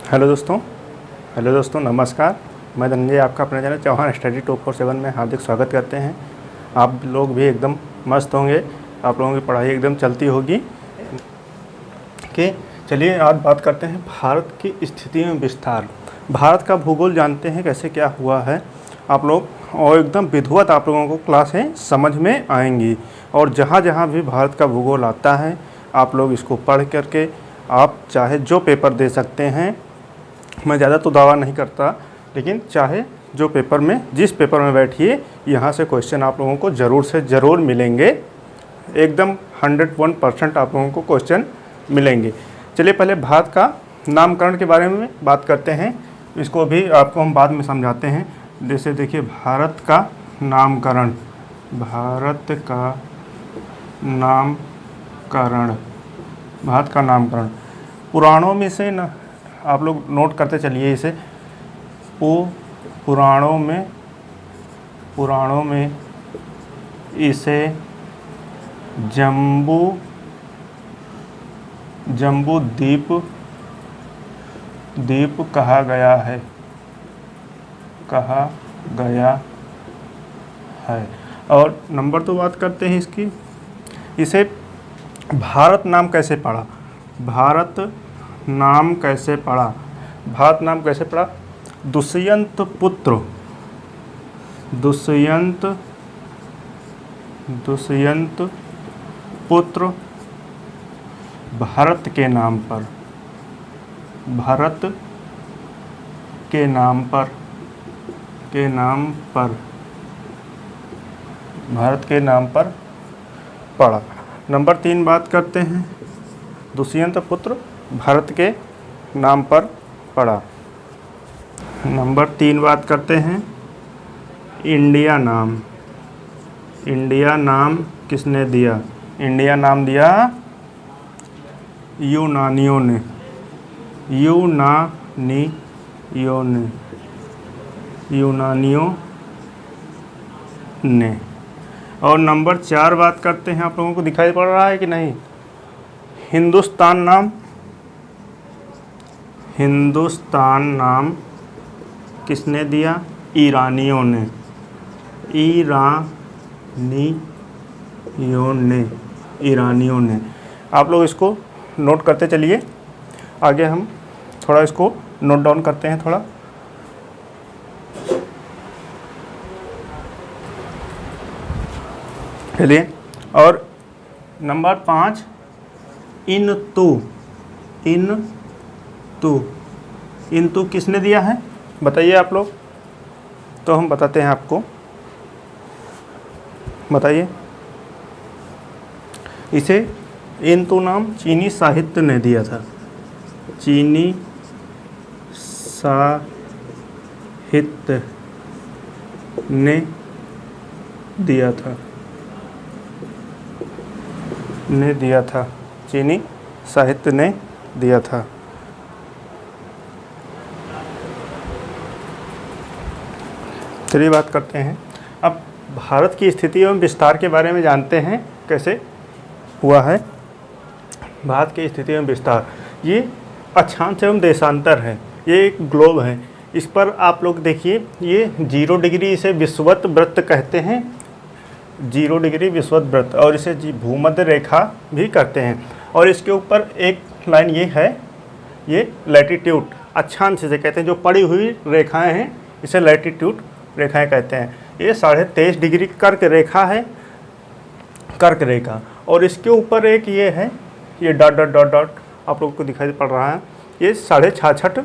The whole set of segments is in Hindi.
हेलो दोस्तों नमस्कार। मैं धनंजय आपका अपने चैनल चौहान स्टडी 247 में हार्दिक स्वागत करते हैं। आप लोग भी एकदम मस्त होंगे, आप लोगों की पढ़ाई एकदम चलती होगी। कि चलिए आज बात करते हैं भारत की स्थिति में विस्तार। भारत का भूगोल जानते हैं कैसे क्या हुआ है आप लोग, और एकदम विधिवत आप लोगों को क्लासें समझ में आएंगी। और जहाँ जहाँ भी भारत का भूगोल आता है आप लोग इसको पढ़ करके आप चाहे जो पेपर दे सकते हैं। मैं ज़्यादा तो दावा नहीं करता, लेकिन चाहे जो पेपर में जिस पेपर में बैठिए यहाँ से क्वेश्चन आप लोगों को ज़रूर से ज़रूर मिलेंगे। एकदम 101% आप लोगों को क्वेश्चन मिलेंगे। चलिए पहले भारत का नामकरण के बारे में बात करते हैं। इसको भी आपको हम बाद में समझाते हैं। जैसे देखिए भारत का नामकरण, भारत का नामकरण पुराणों में से ना आप लोग नोट करते चलिए इसे। पुराणों में इसे जम्बू द्वीप कहा गया है। और नंबर तो बात करते हैं इसकी। इसे भारत नाम कैसे पड़ा? भारत नाम कैसे पड़ा? दुष्यंत पुत्र भारत के नाम पर पड़ा। नंबर 3 बात करते हैं। दुष्यंत पुत्र भारत के नाम पर पड़ा। नंबर 3 बात करते हैं इंडिया नाम किसने दिया? इंडिया नाम दिया यूनानियों ने। और नंबर 4 बात करते हैं, आप लोगों को दिखाई पड़ रहा है कि नहीं? हिंदुस्तान नाम किसने दिया? ईरानियों ने। आप लोग इसको नोट करते चलिए। आगे हम थोड़ा इसको नोट डाउन करते हैं थोड़ा। चलिए। और नंबर 5 इनतू किसने दिया है बताइए आप लोग। तो हम बताते हैं आपको, बताइए। इसे इनतू नाम चीनी साहित्य ने दिया था। चीनी साहित्य ने दिया था। चीनी साहित्य ने दिया था। चलिए बात करते हैं अब भारत की स्थिति एवं विस्तार के बारे में जानते हैं कैसे हुआ है। भारत की स्थिति एवं विस्तार, ये अक्षांश एवं देशांतर है। ये एक ग्लोब है। इस पर आप लोग देखिए, ये 0 डिग्री इसे विषुवत वृत्त कहते हैं। 0 डिग्री विषुवत वृत्त, और इसे भूमध्य रेखा भी कहते हैं। और इसके ऊपर एक लाइन ये है, ये लैटिट्यूड अक्षांश इसे कहते हैं। जो पड़ी हुई रेखाएं हैं इसे लैटिट्यूड रेखाएं कहते हैं। ये 23.5 डिग्री कर्क रेखा है, कर्क रेखा। और इसके ऊपर एक ये है, ये डॉट डॉट डॉट डॉट आप लोगों को दिखाई पड़ रहा है। ये 66.5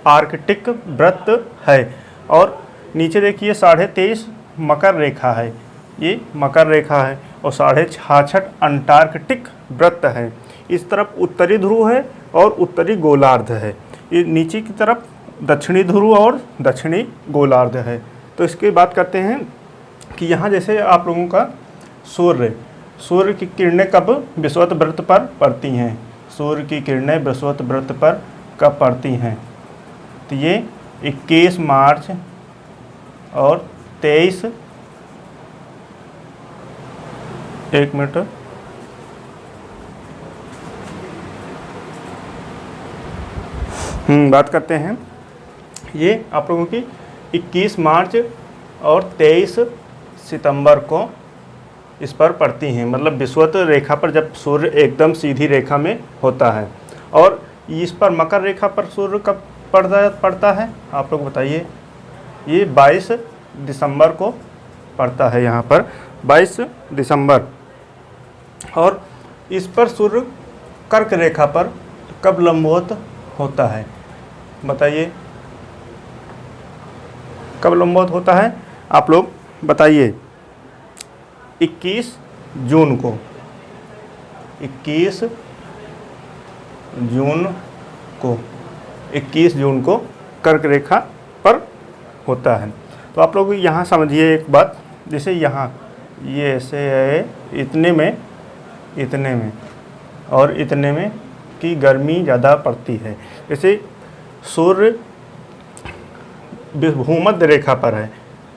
आर्कटिक वृत्त है। और नीचे देखिए 23.5 मकर रेखा है, ये मकर रेखा है। और 66.5 अंटार्कटिक वृत्त है। इस तरफ उत्तरी ध्रुव है और उत्तरी गोलार्ध है। ये नीचे की तरफ दक्षिणी ध्रुव और दक्षिणी गोलार्ध है। तो इसकी बात करते हैं कि यहाँ जैसे आप लोगों का सूर्य की किरणें कब विषुवत वृत्त पर पड़ती हैं? सूर्य की किरणें विषुवत वृत्त पर कब पड़ती हैं? तो ये 21 मार्च और 23 एक मिनट, बात करते हैं। ये आप लोगों की 21 मार्च और 23 सितंबर को इस पर पड़ती हैं, मतलब विषुवत रेखा पर जब सूर्य एकदम सीधी रेखा में होता है। और इस पर मकर रेखा पर सूर्य कब पड़ता है आप लोग बताइए। ये 22 दिसंबर को पड़ता है, यहाँ पर 22 दिसंबर। और इस पर सूर्य कर्क रेखा पर कब लंबवत होता है बताइए, कब लंबवत होता है आप लोग बताइए। 21 जून को, 21 जून को कर्क रेखा पर होता है। तो आप लोग यहाँ समझिए एक बात, जैसे यहाँ ये ऐसे है, इतने में और इतने में की गर्मी ज़्यादा पड़ती है। जैसे सूर्य भूमध्य रेखा पर है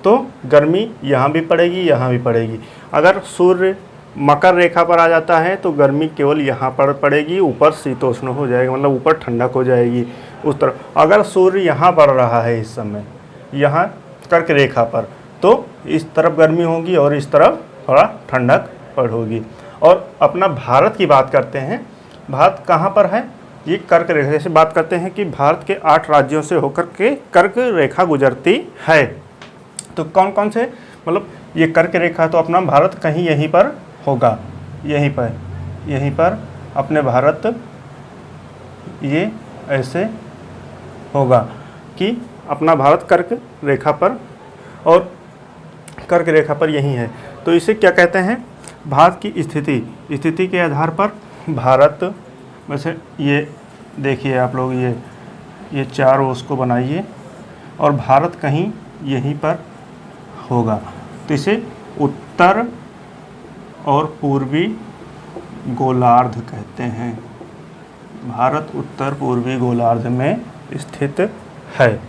तो गर्मी यहाँ भी पड़ेगी, यहाँ भी पड़ेगी। अगर सूर्य मकर रेखा पर आ जाता है तो गर्मी केवल यहाँ पर पड़ेगी, ऊपर शीतोष्ण हो जाएगा, मतलब ऊपर ठंडक हो जाएगी उस तरफ। अगर सूर्य यहाँ पड़ रहा है इस समय, यहाँ कर्क रेखा पर, तो इस तरफ गर्मी होगी और इस तरफ थोड़ा ठंडक होगी। और अपना भारत की बात करते हैं, भारत कहाँ पर है, ये कर्क रेखा से बात करते हैं कि भारत के 8 राज्यों से होकर के कर्क रेखा गुजरती है। तो कौन कौन से, मतलब ये कर्क रेखा, तो अपना भारत कहीं यहीं पर होगा, यहीं पर अपने भारत ये ऐसे होगा कि अपना भारत कर्क रेखा पर, और कर्क रेखा पर यही है। तो इसे क्या कहते हैं, भारत की स्थिति के आधार पर भारत, वैसे ये देखिए आप लोग, ये 4 उसको बनाइए और भारत कहीं यहीं पर होगा। तो इसे उत्तर और पूर्वी गोलार्ध कहते हैं। भारत उत्तर पूर्वी गोलार्ध में स्थित है।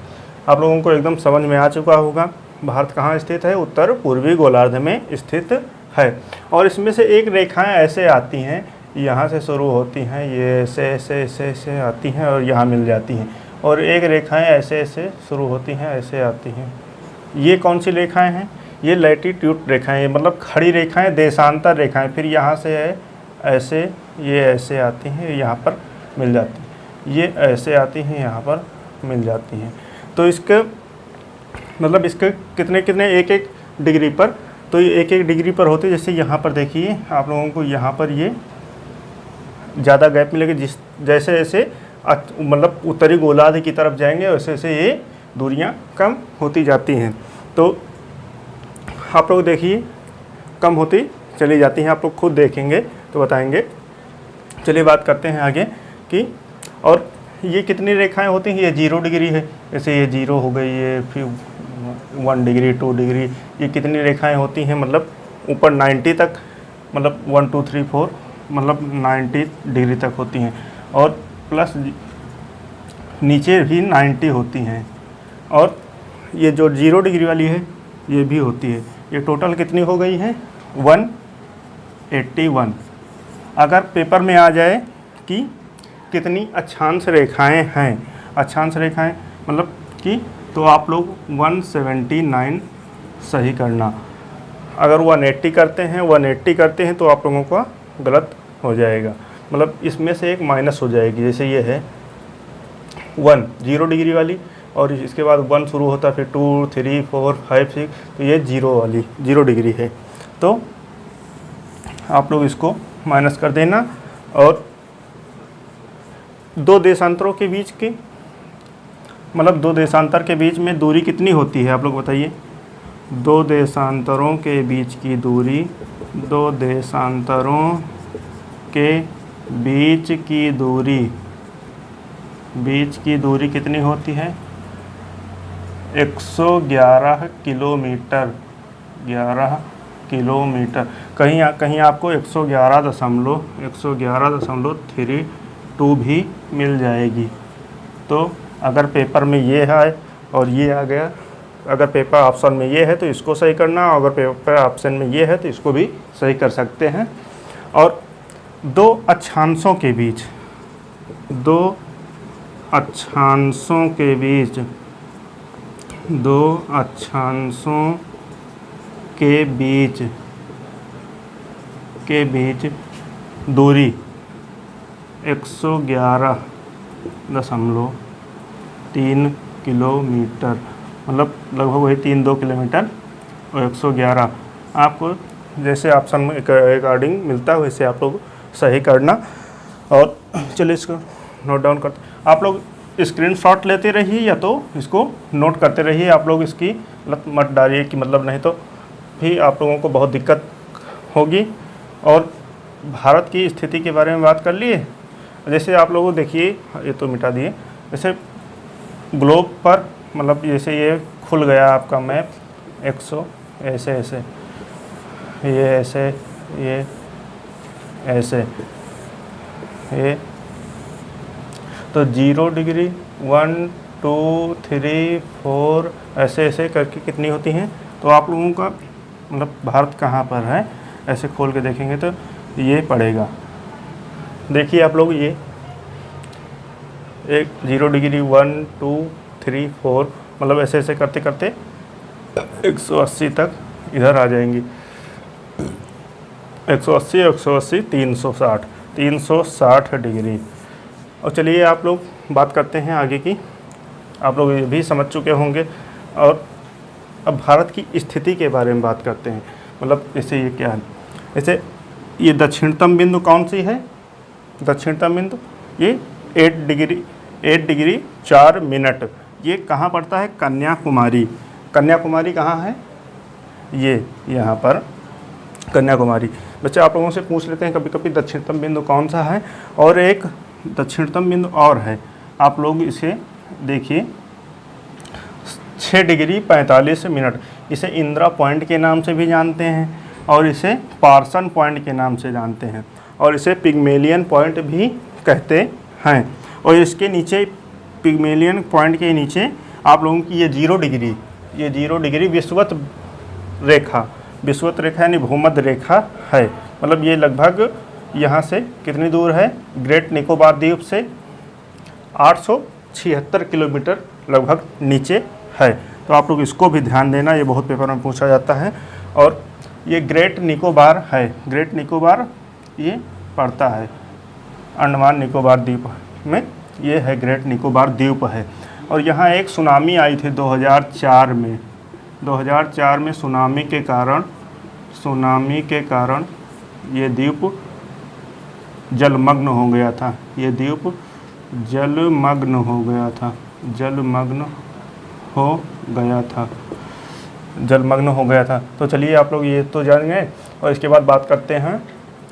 आप लोगों को एकदम समझ में आ चुका होगा भारत कहाँ स्थित है, उत्तर पूर्वी गोलार्ध में स्थित है। और इसमें से एक रेखाएं ऐसे आती हैं, यहाँ से शुरू होती हैं, ये ऐसे आती हैं और यहाँ मिल जाती हैं, और एक रेखाएं ऐसे शुरू होती हैं, ऐसे आती हैं। ये कौन सी रेखाएं हैं, ये लैटिट्यूड रेखाएं, मतलब खड़ी रेखाएं, देशांतर रेखाएं। फिर यहाँ से है ऐसे, ये ऐसे आती हैं, यहाँ पर मिल जाती हैं, ये ऐसे आती हैं, यहाँ पर मिल जाती हैं। तो इसके मतलब इसके कितने एक डिग्री पर, तो ये एक डिग्री पर होते। जैसे यहाँ पर देखिए आप लोगों को, यहाँ पर ये ज़्यादा गैप मिलेगी, जैसे जैसे मतलब उत्तरी गोलार्ध की तरफ जाएंगे वैसे वैसे ये दूरियाँ कम होती जाती हैं। तो आप लोग देखिए कम होती चली जाती हैं, आप लोग खुद देखेंगे तो बताएंगे। चलिए बात करते हैं आगे कि, और ये कितनी रेखाएं होती हैं, ये 0 डिग्री है, जैसे ये 0 हो गई, ये फिर 1 डिग्री 2 डिग्री, ये कितनी रेखाएं होती हैं, मतलब ऊपर 90 तक, मतलब 1 2 3 4 मतलब 90 डिग्री तक होती हैं, और प्लस नीचे भी 90 होती हैं, और ये जो 0 डिग्री वाली है ये भी होती है। ये टोटल कितनी हो गई हैं, 181। अगर पेपर में आ जाए कि कितनी अक्षांश रेखाएं हैं, अक्षांश रेखाएं मतलब कि, तो आप लोग 179 सही करना। अगर 180 करते हैं तो आप लोगों का गलत हो जाएगा, मतलब इसमें से एक माइनस हो जाएगी। जैसे ये है 1 0 डिग्री वाली, और इसके बाद 1 शुरू होता है, फिर 2 3 4 5 6, तो ये 0 डिग्री है। तो आप लोग इसको माइनस कर देना। और 2 देशांतरों के बीच की, मतलब 2 देशांतर के बीच में दूरी कितनी होती है आप लोग बताइए। 2 देशांतरों के बीच की दूरी, 2 देशांतरों के बीच की दूरी कितनी होती है, 111 किलोमीटर, 11 किलोमीटर। कहीं आपको 111.32 भी मिल जाएगी। तो अगर पेपर में ये है और ये आ गया, अगर पेपर ऑप्शन में ये है तो इसको सही करना, अगर पेपर ऑप्शन में ये है तो इसको भी सही कर सकते हैं। और 2 अक्षांशों के बीच, 2 अक्षांशों के बीच, दो अक्षांशों के बीच दूरी 111.3 किलोमीटर, मतलब लगभग वही 3-2 किलोमीटर और 111। आपको जैसे ऑप्शन में अकॉर्डिंग मिलता है वैसे आप लोग सही करना। और चलिए इसको नोट डाउन करते, आप लोग स्क्रीनशॉट लेते रहिए या तो इसको नोट करते रहिए। आप लोग इसकी लत मत डालिए कि मतलब नहीं तो भी आप लोगों को बहुत दिक्कत होगी। और भारत की स्थिति के बारे में बात कर लिए। जैसे आप लोगों देखिए, ये तो मिटा दिए, जैसे ग्लोब पर मतलब जैसे ये खुल गया आपका मैप 100 ऐसे ऐसे, ये ऐसे, ये ऐसे, ये तो 0 डिग्री 1 2 3 4 ऐसे ऐसे करके कितनी होती हैं। तो आप लोगों का मतलब भारत कहाँ पर है ऐसे खोल के देखेंगे तो ये पड़ेगा। देखिए आप लोग, ये एक 0 डिग्री 1 2 3 4 मतलब ऐसे ऐसे करते करते 180 तक इधर आ जाएंगी। 180 360 डिग्री। और चलिए आप लोग बात करते हैं आगे की। आप लोग ये भी समझ चुके होंगे। और अब भारत की स्थिति के बारे में बात करते हैं। मतलब जैसे ये क्या है, जैसे ये दक्षिणतम बिंदु कौन सी है, दक्षिणतम बिंदु ये 8 डिग्री 4 मिनट। ये कहाँ पड़ता है, कन्याकुमारी। कन्याकुमारी कहाँ है, ये यहाँ पर कन्याकुमारी। बच्चे आप लोगों से पूछ लेते हैं कभी कभी दक्षिणतम बिंदु कौन सा है। और एक दक्षिणतम बिंदु और है, आप लोग इसे देखिए 6 डिग्री 45 मिनट। इसे इंदिरा पॉइंट के नाम से भी जानते हैं और इसे पार्सन पॉइंट के नाम से जानते हैं और इसे पिग्मेलियन पॉइंट भी कहते हैं। और इसके नीचे पिग्मेलियन पॉइंट के नीचे आप लोगों की ये 0 डिग्री विषुवत रेखा यानी भूमध्य रेखा है। मतलब ये लगभग यहाँ से कितनी दूर है, ग्रेट निकोबार द्वीप से 876 किलोमीटर लगभग नीचे है। तो आप लोग इसको भी ध्यान देना, ये बहुत पेपर में पूछा जाता है। और ये ग्रेट निकोबार है, ग्रेट निकोबार ये पड़ता है अंडमान निकोबार द्वीप में, ये है ग्रेट निकोबार द्वीप है। और यहाँ एक सुनामी आई थी 2004 में। 2004 में सुनामी के कारण ये द्वीप जलमग्न हो गया था। ये द्वीप जलमग्न हो गया था। तो चलिए आप लोग ये तो जान गए। और इसके बाद बात करते हैं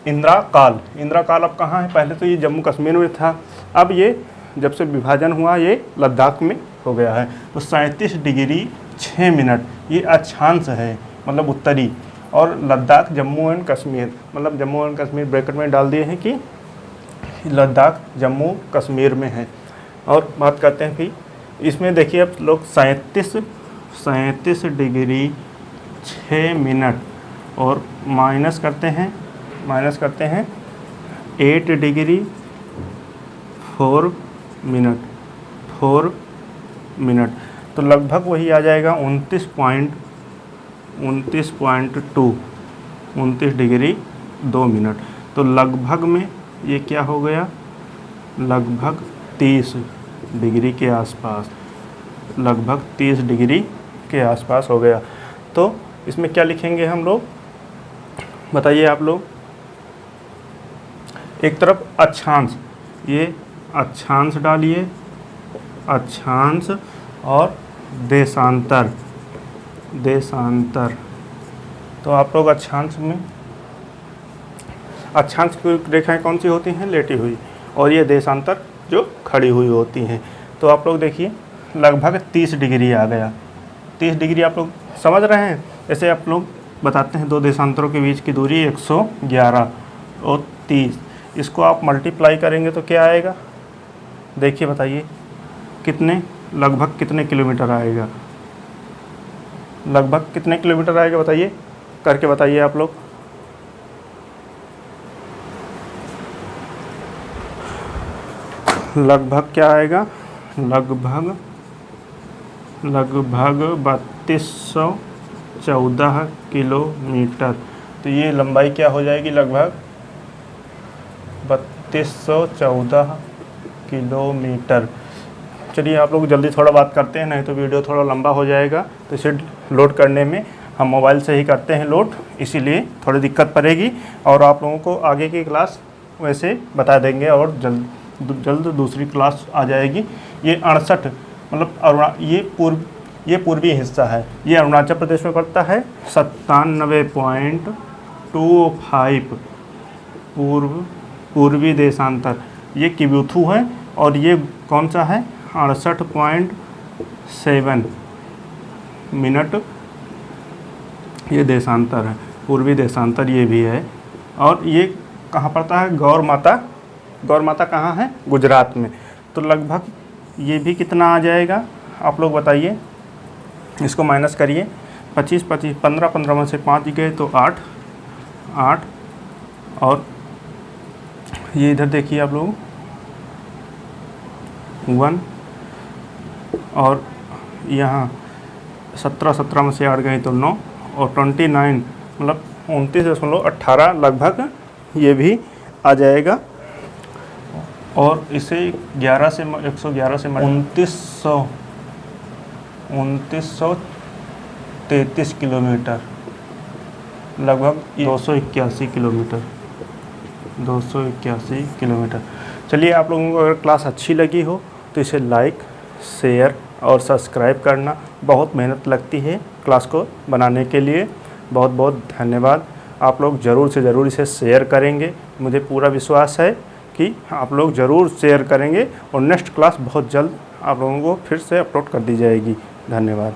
इंदिरा काल अब कहाँ है। पहले तो ये जम्मू कश्मीर में था, अब ये जब से विभाजन हुआ ये लद्दाख में हो गया है। तो 37 डिग्री 6 मिनट ये अक्षांश है, मतलब उत्तरी। और लद्दाख जम्मू एंड कश्मीर, मतलब जम्मू एंड कश्मीर ब्रैकेट में डाल दिए हैं कि लद्दाख जम्मू कश्मीर में है। और बात करते हैं कि इसमें देखिए अब लोग 37 डिग्री 6 मिनट और माइनस करते हैं 8 डिग्री 4 मिनट। तो लगभग वही आ जाएगा 29 डिग्री 2 मिनट। तो लगभग में ये क्या हो गया, लगभग 30 डिग्री के आसपास, लगभग 30 डिग्री के आसपास हो गया। तो इसमें क्या लिखेंगे हम लोग, बताइए आप लोग। एक तरफ अक्षांश, ये अक्षांश डालिए, अक्षांश, और देशांतर। तो आप लोग अक्षांश की रेखाएं कौन सी होती हैं, लेटी हुई, और ये देशांतर जो खड़ी हुई होती हैं। तो आप लोग देखिए लगभग 30 डिग्री आ गया। 30 डिग्री आप लोग समझ रहे हैं। जैसे आप लोग बताते हैं दो देशांतरों के बीच की दूरी 111 और 30, इसको आप मल्टीप्लाई करेंगे तो क्या आएगा, देखिए बताइए लगभग कितने किलोमीटर आएगा, लगभग कितने किलोमीटर आएगा बताइए, करके बताइए आप लोग। लगभग क्या आएगा, लगभग 3214 किलोमीटर। तो ये लंबाई क्या हो जाएगी, लगभग 3214 किलोमीटर। चलिए आप लोग जल्दी थोड़ा बात करते हैं, नहीं तो वीडियो थोड़ा लंबा हो जाएगा। तो इसे लोड करने में हम मोबाइल से ही करते हैं लोड, इसीलिए थोड़ी दिक्कत पड़ेगी। और आप लोगों को आगे की क्लास वैसे बता देंगे और जल्द दूसरी क्लास आ जाएगी। ये 68 मतलब ये पूर्वी हिस्सा है, ये अरुणाचल प्रदेश में पड़ता है। 97.25 पूर्वी देशांतर, ये किबुथु है। और ये कौन सा है, 68.7 मिनट, ये देशांतर है, पूर्वी देशांतर ये भी है। और ये कहाँ पड़ता है, गौर माता कहाँ है, गुजरात में। तो लगभग ये भी कितना आ जाएगा, आप लोग बताइए। इसको माइनस करिए, 25 15 में से 5 गए तो 8 और ये इधर देखिए आप लोग 1 और यहाँ 17 में से 8 गए तो 9 और 29 मतलब 29.18 लगभग ये भी आ जाएगा। और इसे 111 से 2933 किलोमीटर, लगभग 281 किलोमीटर। चलिए आप लोगों को अगर क्लास अच्छी लगी हो तो इसे लाइक, शेयर और सब्सक्राइब करना। बहुत मेहनत लगती है क्लास को बनाने के लिए। बहुत बहुत धन्यवाद। आप लोग ज़रूर से ज़रूर इसे शेयर करेंगे, मुझे पूरा विश्वास है कि आप लोग ज़रूर शेयर करेंगे। और नेक्स्ट क्लास बहुत जल्द आप लोगों को फिर से अपलोड कर दी जाएगी। धन्यवाद।